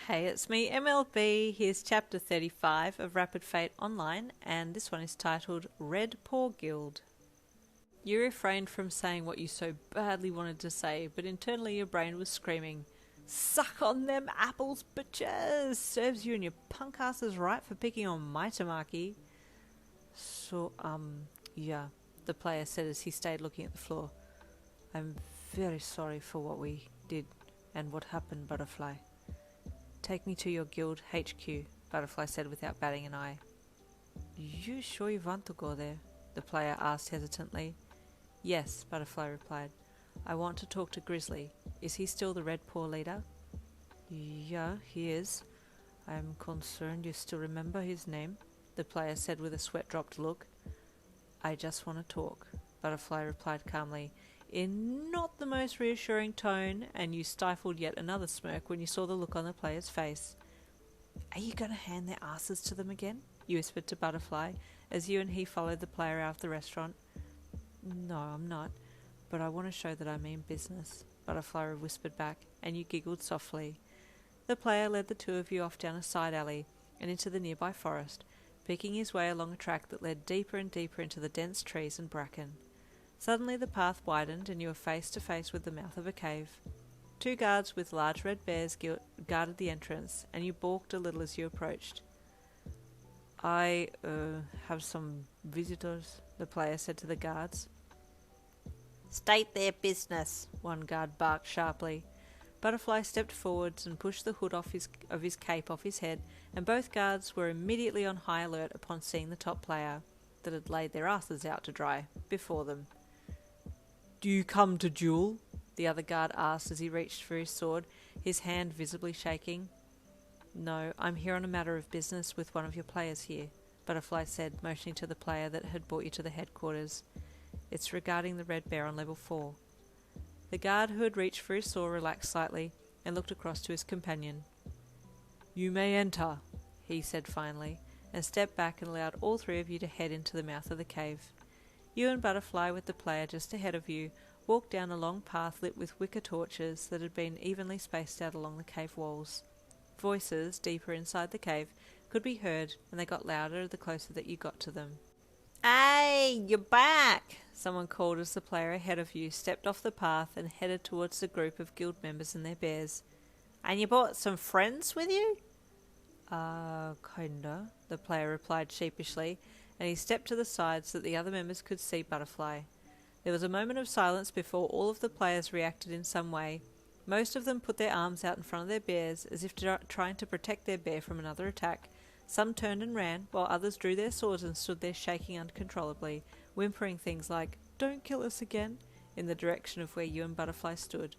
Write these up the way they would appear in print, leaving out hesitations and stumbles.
Hey, it's me, MLB. Here's chapter 35 of Rapid Fate Online, and this one is titled Red Paw Guild. You refrained from saying what you so badly wanted to say, but internally your brain was screaming, "Suck on them apples, bitches! Serves you and your punk asses right for picking on my Tamaki." So, yeah, the player said as he stayed looking at the floor. "I'm very sorry for what we did and what happened, Butterfly. Take me to your guild HQ, Butterfly said without batting an eye. You sure you want to go there? The player asked hesitantly. Yes, Butterfly replied. I want to talk to Grizzly. Is he still the Red Paw leader? Yeah, he is. I'm concerned you still remember his name, the player said with a sweat-dropped look. I just want to talk, Butterfly replied calmly, in not the most reassuring tone, and you stifled yet another smirk when you saw the look on the player's face. Are you going to hand their asses to them again? You whispered to Butterfly, as you and he followed the player out of the restaurant. No, I'm not, but I want to show that I mean business, Butterfly whispered back, and you giggled softly. The player led the two of you off down a side alley and into the nearby forest, picking his way along a track that led deeper and deeper into the dense trees and bracken. Suddenly the path widened and you were face to face with the mouth of a cave. Two guards with large red bears guarded the entrance, and you balked a little as you approached. I have some visitors, the player said to the guards. State their business, one guard barked sharply. Butterfly stepped forwards and pushed the hood of his cape off his head, and both guards were immediately on high alert upon seeing the top player, that had laid their asses out to dry, before them. Do you come to duel? The other guard asked as he reached for his sword, his hand visibly shaking. No, I'm here on a matter of business with one of your players here, Butterfly said, motioning to the player that had brought you to the headquarters. It's regarding the red bear on level 4. The guard who had reached for his sword relaxed slightly and looked across to his companion. You may enter, he said finally, and stepped back and allowed all three of you to head into the mouth of the cave. You and Butterfly, with the player just ahead of you, walked down a long path lit with wicker torches that had been evenly spaced out along the cave walls. Voices, deeper inside the cave, could be heard, and they got louder the closer that you got to them. Hey, you're back! Someone called as the player ahead of you stepped off the path and headed towards the group of guild members and their bears. And you brought some friends with you? Kinda, the player replied sheepishly, and he stepped to the side so that the other members could see Butterfly. There was a moment of silence before all of the players reacted in some way. Most of them put their arms out in front of their bears as if trying to protect their bear from another attack. Some turned and ran, while others drew their swords and stood there shaking uncontrollably, whimpering things like, "Don't kill us again," in the direction of where you and Butterfly stood.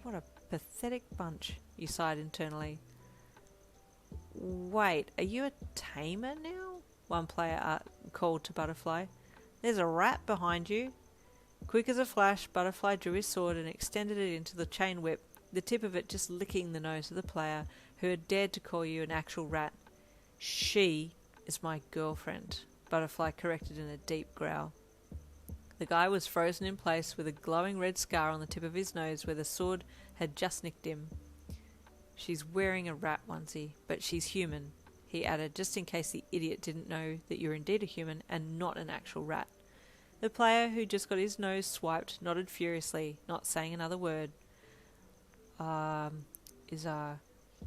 What a pathetic bunch, you sighed internally. Wait, are you a tamer now? One player called to Butterfly. There's a rat behind you. Quick as a flash, Butterfly drew his sword and extended it into the chain whip, the tip of it just licking the nose of the player who had dared to call you an actual rat. She is my girlfriend, Butterfly corrected in a deep growl. The guy was frozen in place with a glowing red scar on the tip of his nose where the sword had just nicked him. She's wearing a rat onesie, but she's human, he added, just in case the idiot didn't know that you're indeed a human and not an actual rat. The player who just got his nose swiped nodded furiously, not saying another word. Is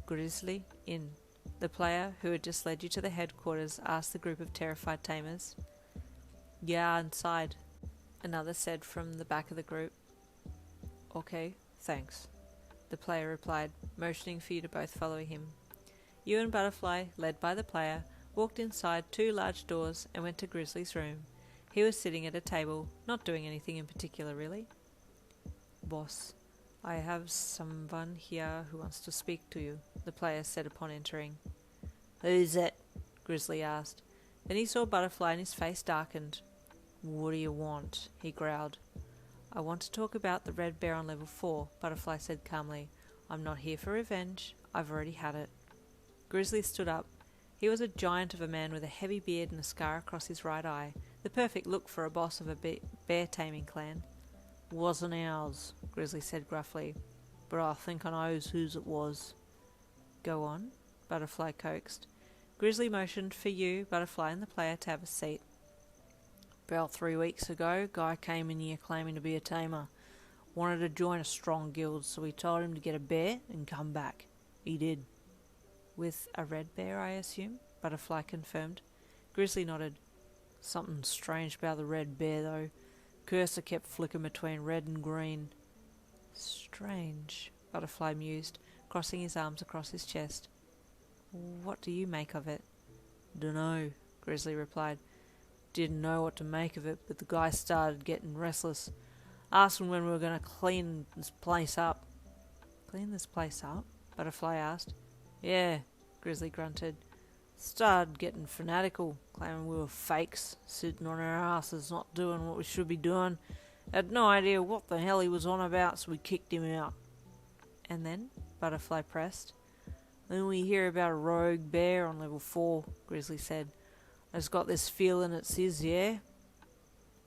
Grizzly in? The player who had just led you to the headquarters asked the group of terrified tamers. Yeah, inside, another said from the back of the group. Okay, thanks, the player replied, motioning for you to both follow him. You and Butterfly, led by the player, walked inside 2 large doors and went to Grizzly's room. He was sitting at a table, not doing anything in particular really. Boss, I have someone here who wants to speak to you, the player said upon entering. Who's it? Grizzly asked. Then he saw Butterfly and his face darkened. What do you want? He growled. I want to talk about the red bear on level 4, Butterfly said calmly. I'm not here for revenge. I've already had it. Grizzly stood up. He was a giant of a man with a heavy beard and a scar across his right eye, the perfect look for a boss of a bear-taming clan. Wasn't ours, Grizzly said gruffly, but I think I knows whose it was. Go on, Butterfly coaxed. Grizzly motioned for you, Butterfly, and the player to have a seat. About 3 weeks ago, guy came in here claiming to be a tamer. Wanted to join a strong guild, so we told him to get a bear and come back. He did. With a red bear, I assume? Butterfly confirmed. Grizzly nodded. Something strange about the red bear, though. Cursor kept flicking between red and green. Strange, Butterfly mused, crossing his arms across his chest. What do you make of it? Dunno, Grizzly replied. Didn't know what to make of it, but the guy started getting restless. Asked him when we were going to clean this place up. Clean this place up? Butterfly asked. Yeah, Grizzly grunted. Started getting fanatical, claiming we were fakes, sitting on our asses, not doing what we should be doing. Had no idea what the hell he was on about, so we kicked him out. And then? Butterfly pressed. Then we hear about a rogue bear on level 4, Grizzly said. I just got this feeling it's his, yeah?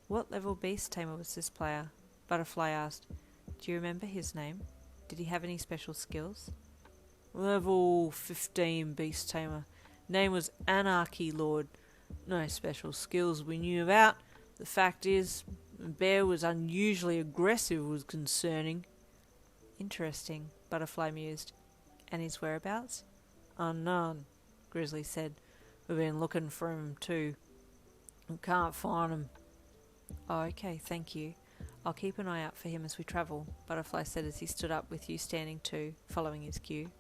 What level beast tamer was this player? Butterfly asked. Do you remember his name? Did he have any special skills? Level 15 beast tamer. Name was Anarchy Lord. No special skills we knew about. The fact is, the bear was unusually aggressive was concerning. Interesting, Butterfly mused. And his whereabouts? Unknown, Grizzly said. We've been looking for him too. We can't find him. Oh, okay, thank you. I'll keep an eye out for him as we travel, Butterfly said as he stood up with you standing too, following his cue.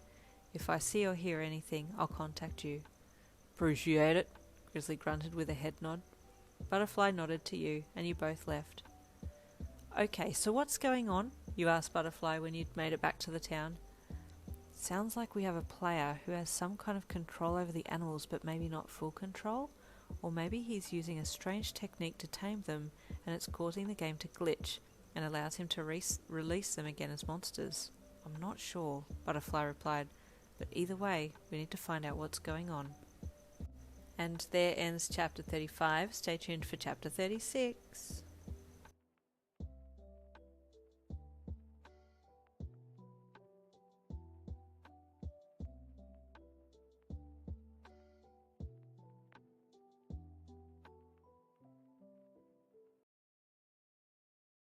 If I see or hear anything, I'll contact you. Appreciate it, Grizzly grunted with a head nod. Butterfly nodded to you, and you both left. Okay, so what's going on? You asked Butterfly when you'd made it back to the town. Sounds like we have a player who has some kind of control over the animals, but maybe not full control? Or maybe he's using a strange technique to tame them, and it's causing the game to glitch, and allows him to release them again as monsters. I'm not sure, Butterfly replied, but either way, we need to find out what's going on. And there ends chapter 35. Stay tuned for chapter 36.